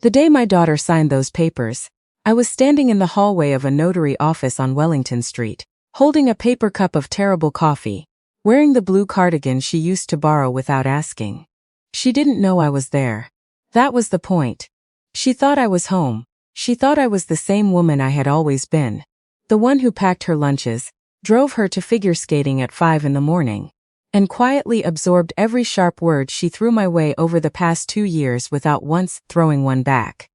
The day my daughter signed those papers, I was standing in the hallway of a notary office on Wellington Street, holding a paper cup of terrible coffee, wearing the blue cardigan she used to borrow without asking. She didn't know I was there. That was the point. She thought I was home. She thought I was the same woman I had always been. The one who packed her lunches, drove her to figure skating at 5 a.m, and quietly absorbed every sharp word she threw my way over the past 2 years without once throwing one back.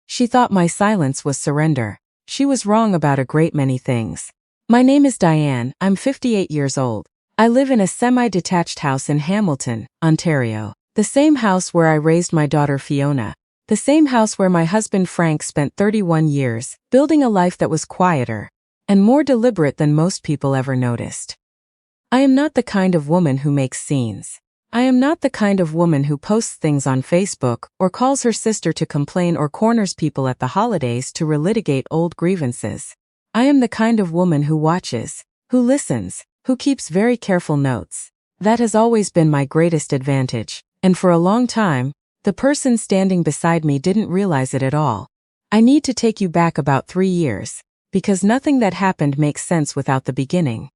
She thought my silence was surrender. She was wrong about a great many things. My name is Diane, I'm 58 years old. I live in a semi-detached house in Hamilton, Ontario. The same house where I raised my daughter Fiona. The same house where my husband Frank spent 31 years, building a life that was quieter and more deliberate than most people ever noticed. I am not the kind of woman who makes scenes. I am not the kind of woman who posts things on Facebook or calls her sister to complain or corners people at the holidays to relitigate old grievances. I am the kind of woman who watches, who listens, who keeps very careful notes. That has always been my greatest advantage, and for a long time, the person standing beside me didn't realize it at all. I need to take you back about 3 years, because nothing that happened makes sense without the beginning.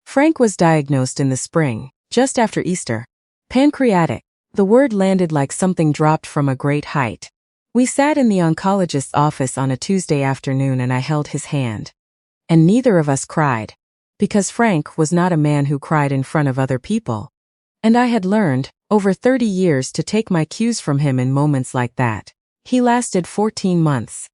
Frank was diagnosed in the spring, just after Easter. Pancreatic. The word landed like something dropped from a great height. We sat in the oncologist's office on a Tuesday afternoon and I held his hand. And neither of us cried. Because Frank was not a man who cried in front of other people. And I had learned, over 30 years, to take my cues from him in moments like that. He lasted 14 months.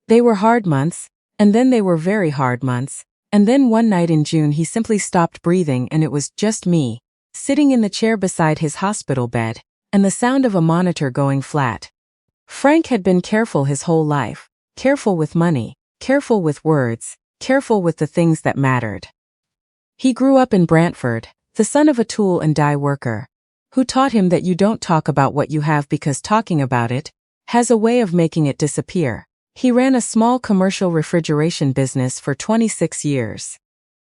They were hard months, and then they were very hard months, and then one night in June he simply stopped breathing and it was just me, sitting in the chair beside his hospital bed, and the sound of a monitor going flat. Frank had been careful his whole life, careful with money, careful with words, careful with the things that mattered. He grew up in Brantford, the son of a tool and die worker, who taught him that you don't talk about what you have because talking about it has a way of making it disappear. He ran a small commercial refrigeration business for 26 years.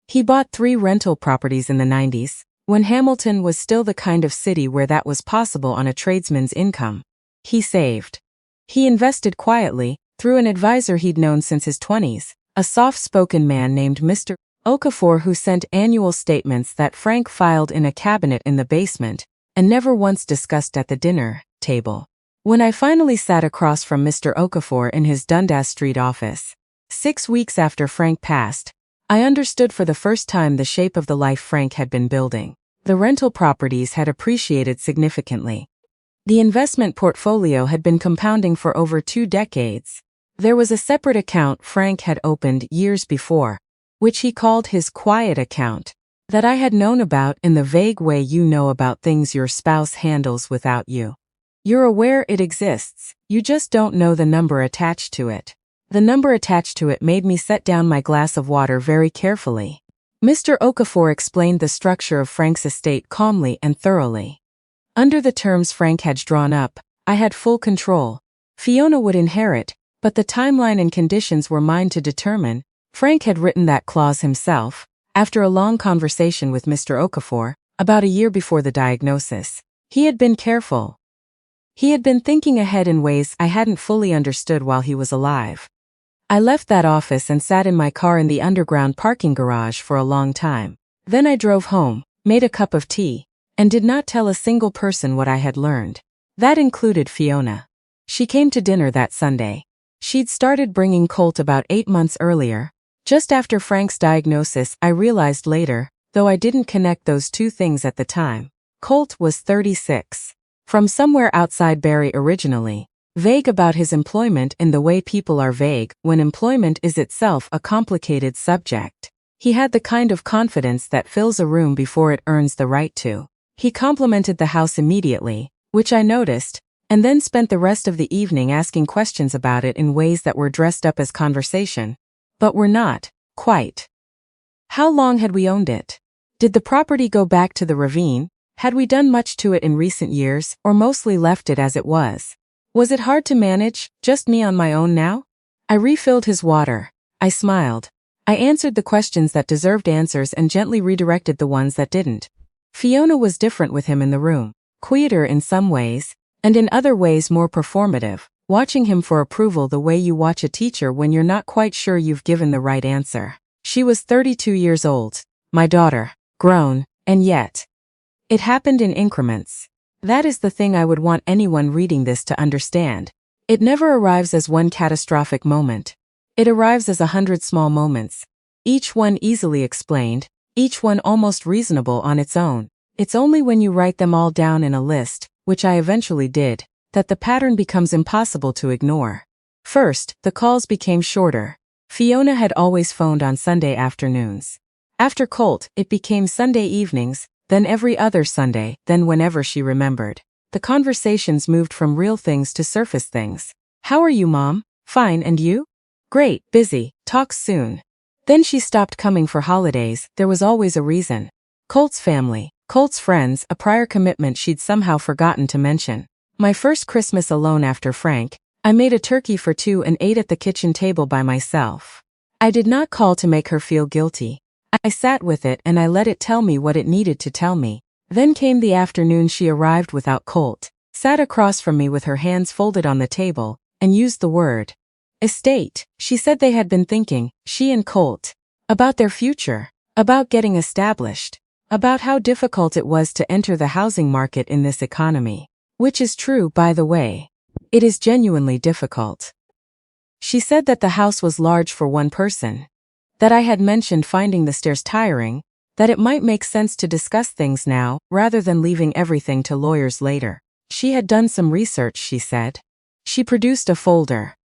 He bought 3 rental properties in the 90s, when Hamilton was still the kind of city where that was possible on a tradesman's income. He saved. He invested quietly, through an advisor he'd known since his 20s, a soft-spoken man named Mr. Okafor who sent annual statements that Frank filed in a cabinet in the basement, and never once discussed at the dinner table. When I finally sat across from Mr. Okafor in his Dundas Street office, 6 weeks after Frank passed, I understood for the first time the shape of the life Frank had been building. The rental properties had appreciated significantly. The investment portfolio had been compounding for over 2 decades. There was a separate account Frank had opened years before, which he called his quiet account, that I had known about in the vague way you know about things your spouse handles without you. You're aware it exists, you just don't know the number attached to it. The number attached to it made me set down my glass of water very carefully. Mr. Okafor explained the structure of Frank's estate calmly and thoroughly. Under the terms Frank had drawn up, I had full control. Fiona would inherit, but the timeline and conditions were mine to determine. Frank had written that clause himself, after a long conversation with Mr. Okafor, about a year before the diagnosis. He had been careful. He had been thinking ahead in ways I hadn't fully understood while he was alive. I left that office and sat in my car in the underground parking garage for a long time. Then I drove home, made a cup of tea, and did not tell a single person what I had learned. That included Fiona. She came to dinner that Sunday. She'd started bringing Colt about 8 months earlier. Just after Frank's diagnosis, I realized later, though I didn't connect those two things at the time. Colt was 36. From somewhere outside Barrie originally, vague about his employment in the way people are vague when employment is itself a complicated subject. He had the kind of confidence that fills a room before it earns the right to. He complimented the house immediately, which I noticed, and then spent the rest of the evening asking questions about it in ways that were dressed up as conversation, but were not, quite. How long had we owned it? Did the property go back to the ravine? Had we done much to it in recent years, or mostly left it as it was? Was it hard to manage, just me on my own now? I refilled his water. I smiled. I answered the questions that deserved answers and gently redirected the ones that didn't. Fiona was different with him in the room, quieter in some ways, and in other ways more performative. watching him for approval the way you watch a teacher when you're not quite sure you've given the right answer. She was 32 years old, my daughter, grown, and yet. It happened in increments. That is the thing I would want anyone reading this to understand. It never arrives as one catastrophic moment. It arrives as 100 small moments. Each one easily explained, each one almost reasonable on its own. It's only when you write them all down in a list, which I eventually did, that the pattern becomes impossible to ignore. First, the calls became shorter. Fiona had always phoned on Sunday afternoons. After Colt, it became Sunday evenings, then every other Sunday, then whenever she remembered. The conversations moved from real things to surface things. How are you, Mom? Fine, and you? Great, busy, talk soon. Then she stopped coming for holidays. There was always a reason. Colt's family, Colt's friends, a prior commitment she'd somehow forgotten to mention. My first Christmas alone after Frank, I made a turkey for two and ate at the kitchen table by myself. I did not call to make her feel guilty. I sat with it and I let it tell me what it needed to tell me. Then came the afternoon she arrived without Colt, sat across from me with her hands folded on the table, and used the word estate. She said they had been thinking, she and Colt, about their future, about getting established, about how difficult it was to enter the housing market in this economy. Which is true, by the way. It is genuinely difficult. She said that the house was large for one person, that I had mentioned finding the stairs tiring, that it might make sense to discuss things now, rather than leaving everything to lawyers later. She had done some research, she said. She produced a folder.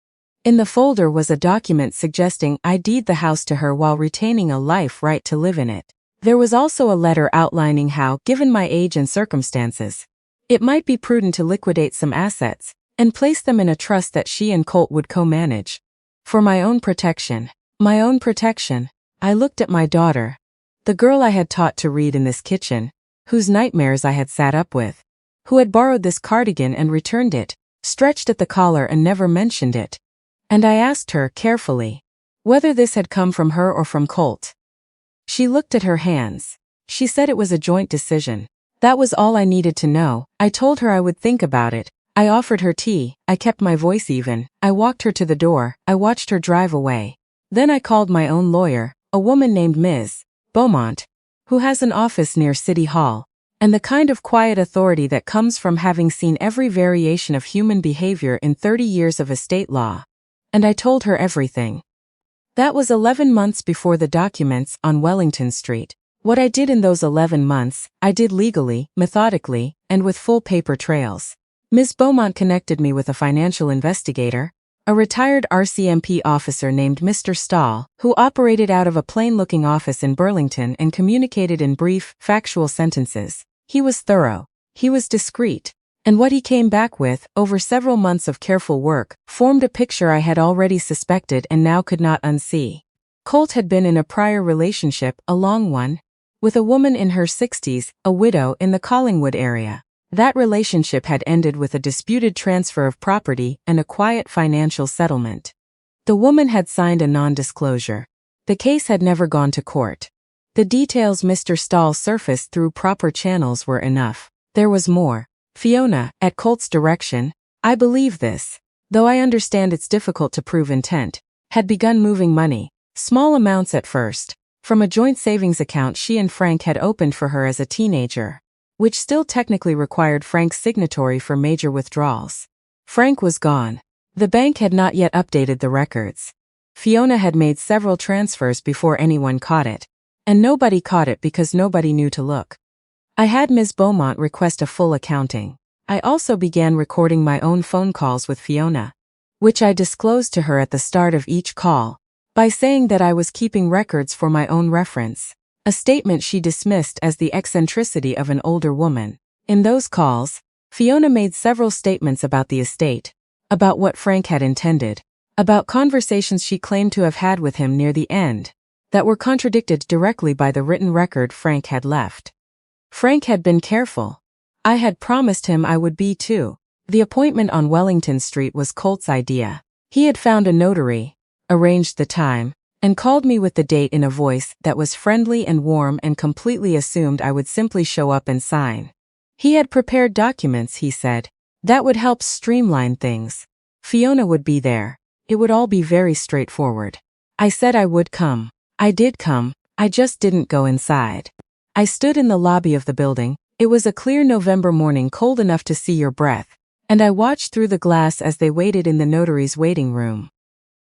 In the folder was a document suggesting I deed the house to her while retaining a life right to live in it. There was also a letter outlining how, given my age and circumstances, it might be prudent to liquidate some assets and place them in a trust that she and Colt would co-manage. For my own protection, I looked at my daughter, the girl I had taught to read in this kitchen, whose nightmares I had sat up with, who had borrowed this cardigan and returned it, stretched at the collar and never mentioned it. And I asked her, carefully, whether this had come from her or from Colt. She looked at her hands. She said it was a joint decision. That was all I needed to know. I told her I would think about it. I offered her tea. I kept my voice even. I walked her to the door. I watched her drive away. Then I called my own lawyer, a woman named Ms. Beaumont, who has an office near City Hall, and the kind of quiet authority that comes from having seen every variation of human behavior in 30 years of estate law. And I told her everything. That was 11 months before the documents on Wellington Street. What I did in those 11 months, I did legally, methodically, and with full paper trails. Ms. Beaumont connected me with a financial investigator, a retired RCMP officer named Mr. Stahl, who operated out of a plain-looking office in Burlington and communicated in brief, factual sentences. He was thorough. He was discreet. And what he came back with, over several months of careful work, formed a picture I had already suspected and now could not unsee. Colt had been in a prior relationship, a long one, with a woman in her 60s, a widow in the Collingwood area. That relationship had ended with a disputed transfer of property and a quiet financial settlement. The woman had signed a non-disclosure. The case had never gone to court. The details Mr. Stahl surfaced through proper channels were enough. There was more. Fiona, at Colt's direction, I believe this, though I understand it's difficult to prove intent, had begun moving money, small amounts at first, from a joint savings account she and Frank had opened for her as a teenager, which still technically required Frank's signatory for major withdrawals. Frank was gone. The bank had not yet updated the records. Fiona had made several transfers before anyone caught it, and nobody caught it because nobody knew to look. I had Ms. Beaumont request a full accounting. I also began recording my own phone calls with Fiona, which I disclosed to her at the start of each call, by saying that I was keeping records for my own reference, a statement she dismissed as the eccentricity of an older woman. In those calls, Fiona made several statements about the estate, about what Frank had intended, about conversations she claimed to have had with him near the end, that were contradicted directly by the written record Frank had left. Frank had been careful. I had promised him I would be too. The appointment on Wellington Street was Colt's idea. He had found a notary, arranged the time, and called me with the date in a voice that was friendly and warm and completely assumed I would simply show up and sign. He had prepared documents, he said, that would help streamline things. Fiona would be there. It would all be very straightforward. I said I would come. I did come, I just didn't go inside. I stood in the lobby of the building. It was a clear November morning, cold enough to see your breath, and I watched through the glass as they waited in the notary's waiting room.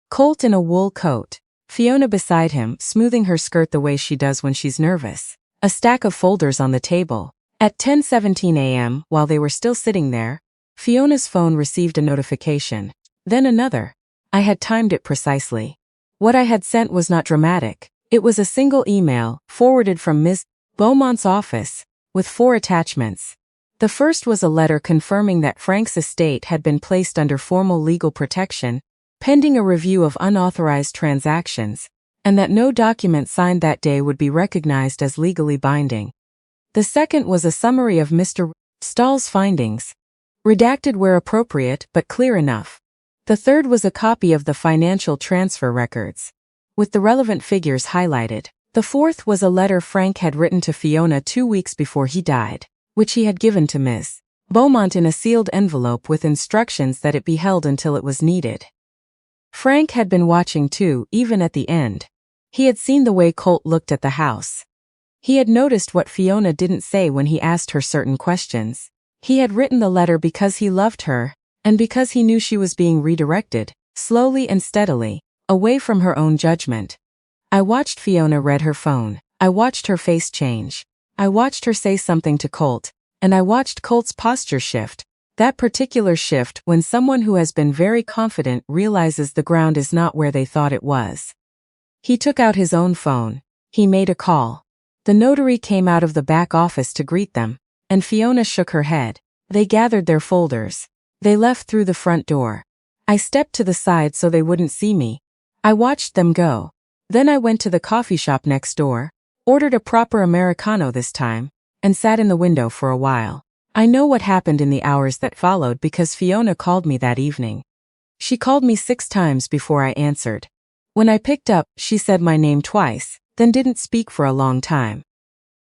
Colt in a wool coat. Fiona beside him, smoothing her skirt the way she does when she's nervous. A stack of folders on the table. At 10:17 a.m., while they were still sitting there, Fiona's phone received a notification. Then another. I had timed it precisely. What I had sent was not dramatic. It was a single email, forwarded from Ms. Beaumont's office, with 4 attachments. The first was a letter confirming that Frank's estate had been placed under formal legal protection, pending a review of unauthorized transactions, and that no document signed that day would be recognized as legally binding. The second was a summary of Mr. Stahl's findings, redacted where appropriate but clear enough. The third was a copy of the financial transfer records, with the relevant figures highlighted. The fourth was a letter Frank had written to Fiona 2 weeks before he died, which he had given to Ms. Beaumont in a sealed envelope with instructions that it be held until it was needed. Frank had been watching too, even at the end. He had seen the way Colt looked at the house. He had noticed what Fiona didn't say when he asked her certain questions. He had written the letter because he loved her, and because he knew she was being redirected, slowly and steadily, away from her own judgment. I watched Fiona read her phone. I watched her face change. I watched her say something to Colt, and I watched Colt's posture shift. That particular shift when someone who has been very confident realizes the ground is not where they thought it was. He took out his own phone. He made a call. The notary came out of the back office to greet them, and Fiona shook her head. They gathered their folders. They left through the front door. I stepped to the side so they wouldn't see me. I watched them go. Then I went to the coffee shop next door, ordered a proper Americano this time, and sat in the window for a while. I know what happened in the hours that followed because Fiona called me that evening. She called me 6 times before I answered. When I picked up, she said my name twice, then didn't speak for a long time.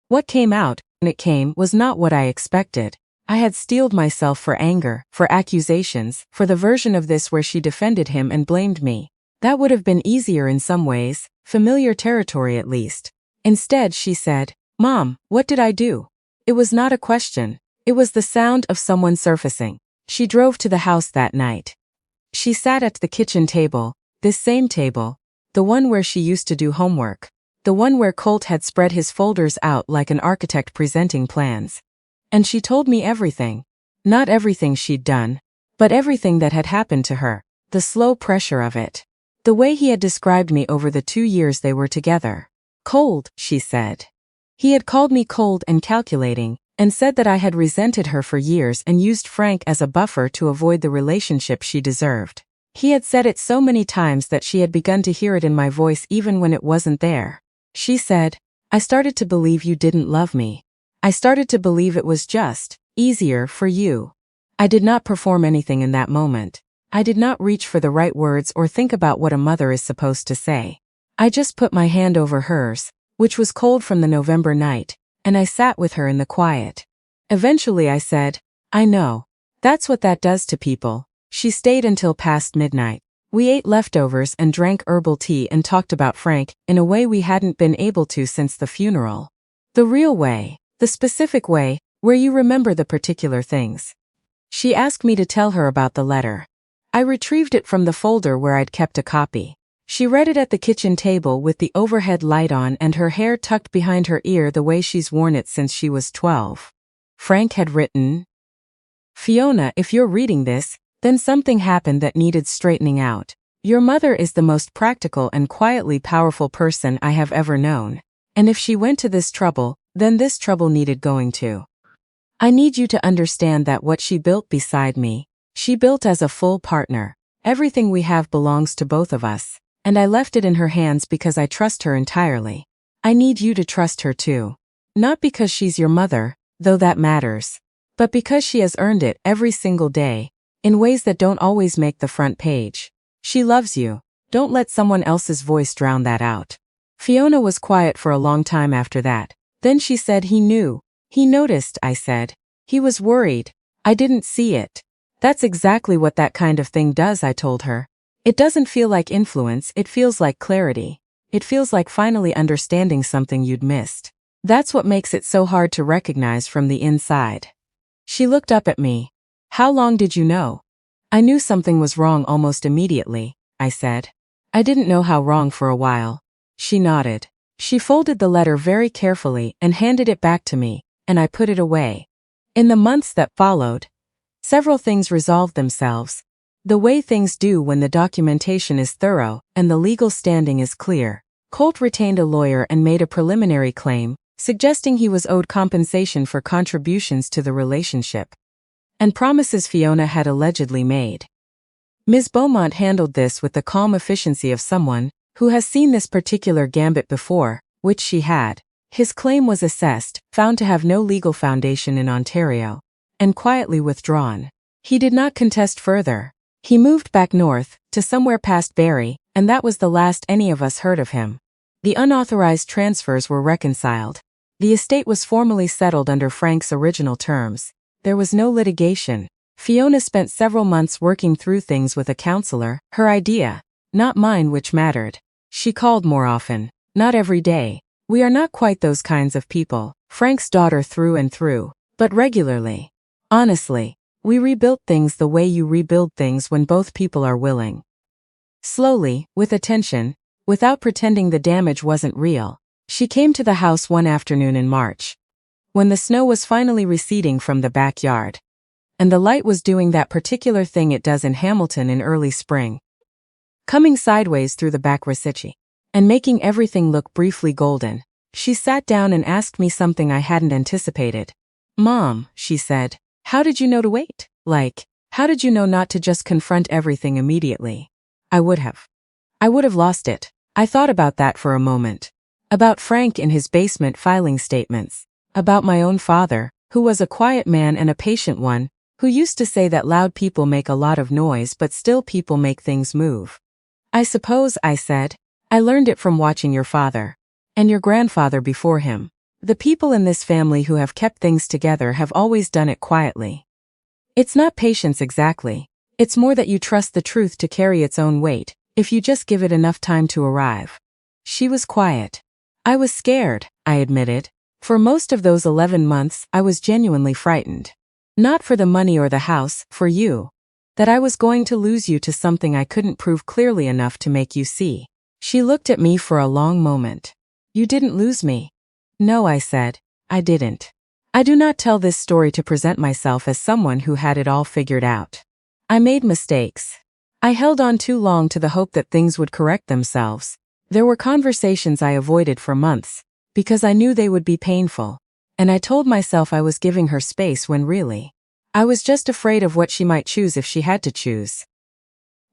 What came out, when it came, was not what I expected. I had steeled myself for anger, for accusations, for the version of this where she defended him and blamed me. That would have been easier in some ways, familiar territory at least. Instead, she said, "Mom, what did I do?" It was not a question. It was the sound of someone surfacing. She drove to the house that night. She sat at the kitchen table, this same table, the one where she used to do homework, the one where Colt had spread his folders out like an architect presenting plans. And she told me everything. Not everything she'd done, but everything that had happened to her, the slow pressure of it. The way he had described me over the 2 years they were together. Cold, she said. He had called me cold and calculating, and said that I had resented her for years and used Frank as a buffer to avoid the relationship she deserved. He had said it so many times that she had begun to hear it in my voice even when it wasn't there. She said, "I started to believe you didn't love me. I started to believe it was just easier for you." I did not perform anything in that moment. I did not reach for the right words or think about what a mother is supposed to say. I just put my hand over hers, which was cold from the November night, and I sat with her in the quiet. Eventually I said, "I know. That's what that does to people." She stayed until past midnight. We ate leftovers and drank herbal tea and talked about Frank in a way we hadn't been able to since the funeral. The real way, the specific way, where you remember the particular things. She asked me to tell her about the letter. I retrieved it from the folder where I'd kept a copy. She read it at the kitchen table with the overhead light on and her hair tucked behind her ear the way she's worn it since she was 12. Frank had written, "Fiona, if you're reading this, then something happened that needed straightening out. Your mother is the most practical and quietly powerful person I have ever known. And if she went to this trouble, then this trouble needed going to. I need you to understand that what she built beside me, she built as a full partner. Everything we have belongs to both of us. And I left it in her hands because I trust her entirely. I need you to trust her too. Not because she's your mother, though that matters, but because she has earned it every single day, in ways that don't always make the front page. She loves you. Don't let someone else's voice drown that out." Fiona was quiet for a long time after that. Then she said he knew. He noticed, I said. He was worried. I didn't see it. That's exactly what that kind of thing does, I told her. It doesn't feel like influence, it feels like clarity. It feels like finally understanding something you'd missed. That's what makes it so hard to recognize from the inside. She looked up at me. How long did you know? I knew something was wrong almost immediately, I said. I didn't know how wrong for a while. She nodded. She folded the letter very carefully and handed it back to me, and I put it away. In the months that followed, several things resolved themselves, the way things do when the documentation is thorough and the legal standing is clear. Colt retained a lawyer and made a preliminary claim, suggesting he was owed compensation for contributions to the relationship and promises Fiona had allegedly made. Ms. Beaumont handled this with the calm efficiency of someone who has seen this particular gambit before, which she had. His claim was assessed, found to have no legal foundation in Ontario, and quietly withdrawn. He did not contest further. He moved back north, to somewhere past Barrie, and that was the last any of us heard of him. The unauthorized transfers were reconciled. The estate was formally settled under Frank's original terms. There was no litigation. Fiona spent several months working through things with a counselor, her idea, not mine, which mattered. She called more often, not every day. We are not quite those kinds of people, Frank's daughter through and through, but regularly. Honestly, we rebuilt things the way you rebuild things when both people are willing. Slowly, with attention, without pretending the damage wasn't real. She came to the house one afternoon in March, when the snow was finally receding from the backyard, and the light was doing that particular thing it does in Hamilton in early spring, coming sideways through the back resichi, and making everything look briefly golden. She sat down and asked me something I hadn't anticipated. "Mom," she said, "how did you know to wait? Like, how did you know not to just confront everything immediately?" I would have lost it. I thought about that for a moment. About Frank in his basement filing statements. About my own father, who was a quiet man and a patient one, who used to say that loud people make a lot of noise but still people make things move. "I suppose," I said, "I learned it from watching your father. And your grandfather before him. The people in this family who have kept things together have always done it quietly. It's not patience exactly. It's more that you trust the truth to carry its own weight, if you just give it enough time to arrive." She was quiet. I was scared, I admitted. For most of those 11 months, I was genuinely frightened. Not for the money or the house, for you. That I was going to lose you to something I couldn't prove clearly enough to make you see. She looked at me for a long moment. "You didn't lose me." "No," I said, "I didn't. I do not tell this story to present myself as someone who had it all figured out. I made mistakes. I held on too long to the hope that things would correct themselves. There were conversations I avoided for months, because I knew they would be painful, and I told myself I was giving her space when really, I was just afraid of what she might choose if she had to choose.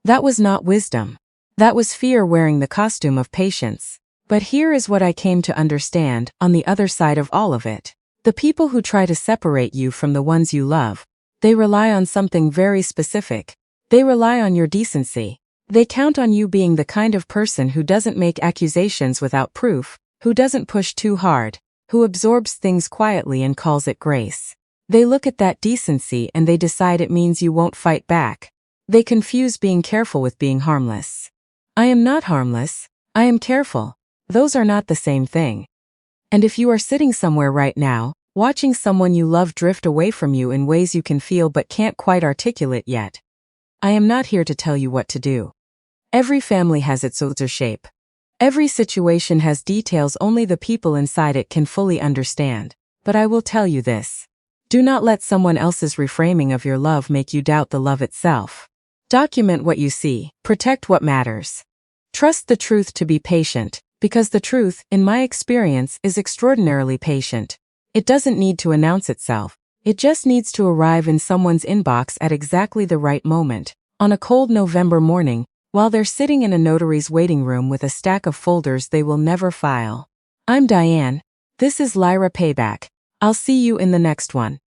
That was not wisdom. That was fear wearing the costume of patience. But here is what I came to understand on the other side of all of it. The people who try to separate you from the ones you love, they rely on something very specific. They rely on your decency. They count on you being the kind of person who doesn't make accusations without proof, who doesn't push too hard, who absorbs things quietly and calls it grace. They look at that decency and they decide it means you won't fight back. They confuse being careful with being harmless. I am not harmless. I am careful. Those are not the same thing. And if you are sitting somewhere right now, watching someone you love drift away from you in ways you can feel but can't quite articulate yet, I am not here to tell you what to do. Every family has its own shape. Every situation has details only the people inside it can fully understand. But I will tell you this. Do not let someone else's reframing of your love make you doubt the love itself. Document what you see. Protect what matters. Trust the truth to be patient, because the truth, in my experience, is extraordinarily patient. It doesn't need to announce itself. It just needs to arrive in someone's inbox at exactly the right moment, on a cold November morning, while they're sitting in a notary's waiting room with a stack of folders they will never file. I'm Diane. This is Lyra Payback. I'll see you in the next one.